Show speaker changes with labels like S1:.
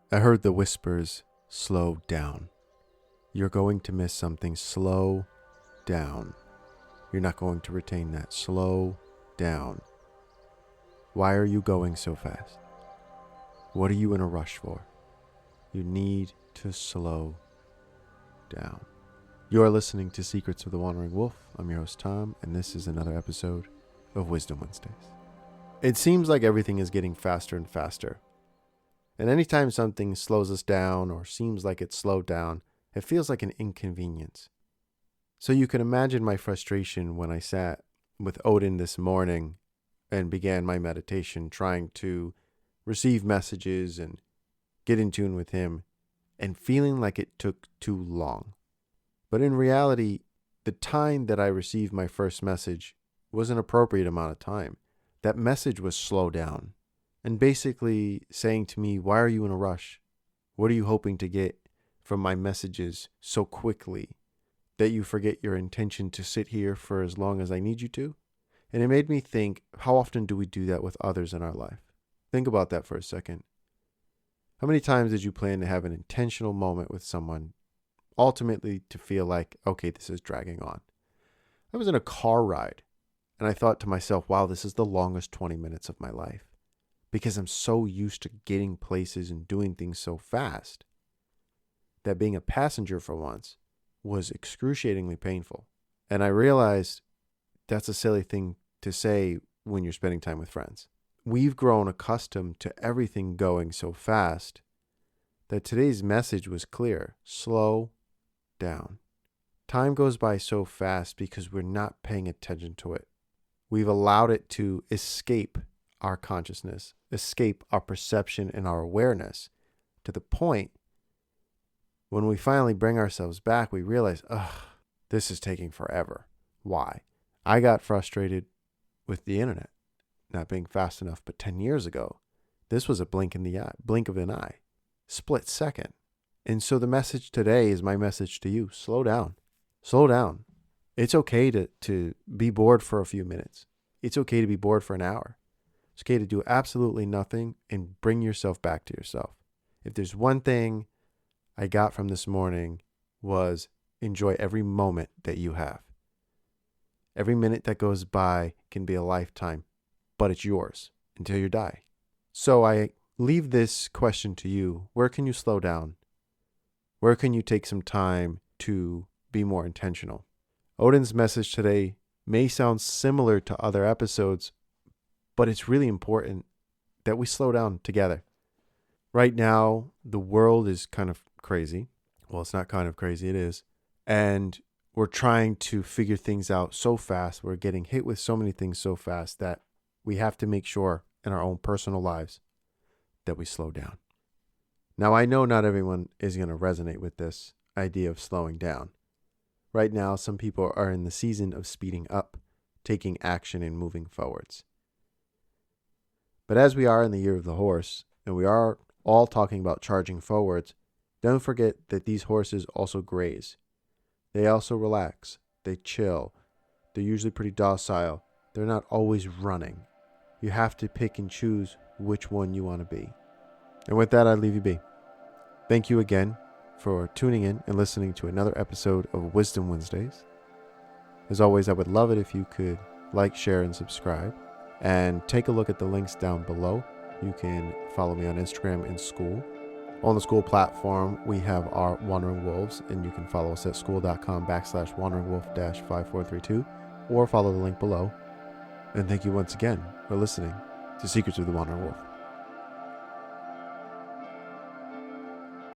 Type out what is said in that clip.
S1: I heard the whispers, slow down. You're going to miss something. Slow down. You're not going to retain that. Slow down. Why are you going so fast? What are you in a rush for? You need to slow down. You're listening to Secrets of the Wandering Wolf. I'm your host, Tom, and this is another episode of Wisdom Wednesdays. It seems like everything is getting faster and faster. And anytime something slows us down or seems like it's slowed down, it feels like an inconvenience. So you can imagine my frustration when I sat with Odin this morning and began my meditation trying to receive messages and get in tune with him and feeling like it took too long. But in reality, the time that I received my first message was an appropriate amount of time. That message was slow down and basically saying to me, why are you in a rush? What are you hoping to get from my messages so quickly that you forget your intention to sit here for as long as I need you to? And it made me think, how often do we do that with others in our life? Think about that for a second. How many times did you plan to have an intentional moment with someone, ultimately to feel like, okay, this is dragging on? I was in a car ride and I thought to myself, wow, this is the longest 20 minutes of my life because I'm so used to getting places and doing things so fast that being a passenger for once was excruciatingly painful. And I realized that's a silly thing to say when you're spending time with friends. We've grown accustomed to everything going so fast that today's message was clear. Slow down. Time goes by so fast because we're not paying attention to it. We've allowed it to escape our consciousness, escape our perception and our awareness to the point when we finally bring ourselves back, we realize, this is taking forever. Why? I got frustrated with the internet not being fast enough, but 10 years ago, this was a blink of an eye, split second. And so the message today is my message to you. Slow down. Slow down. It's okay to be bored for a few minutes. It's okay to be bored for an hour. It's okay to do absolutely nothing and bring yourself back to yourself. If there's one thing I got from this morning was enjoy every moment that you have. Every minute that goes by can be a lifetime, but it's yours until you die. So I leave this question to you. Where can you slow down? Where can you take some time to be more intentional? Odin's message today may sound similar to other episodes, but it's really important that we slow down together. Right now, the world is kind of crazy. Well, it's not kind of crazy, it is. And we're trying to figure things out so fast. We're getting hit with so many things so fast that we have to make sure in our own personal lives that we slow down. Now, I know not everyone is going to resonate with this idea of slowing down. Right now, some people are in the season of speeding up, taking action and moving forwards. But as we are in the year of the horse, and we are all talking about charging forwards, don't forget that these horses also graze. They also relax. They chill. They're usually pretty docile. They're not always running. You have to pick and choose which one you want to be. And with that, I leave you be. Thank you again for tuning in and listening to another episode of Wisdom Wednesdays. As always, I would love it if you could like, share, and subscribe. And take a look at the links down below. You can follow me on Instagram and Skool. On the Skool platform, we have our Wandering Wolves, and you can follow us at skool.com/wanderingwolf-5432 or follow the link below. And thank you once again for listening to Secrets of the Wandering Wolf.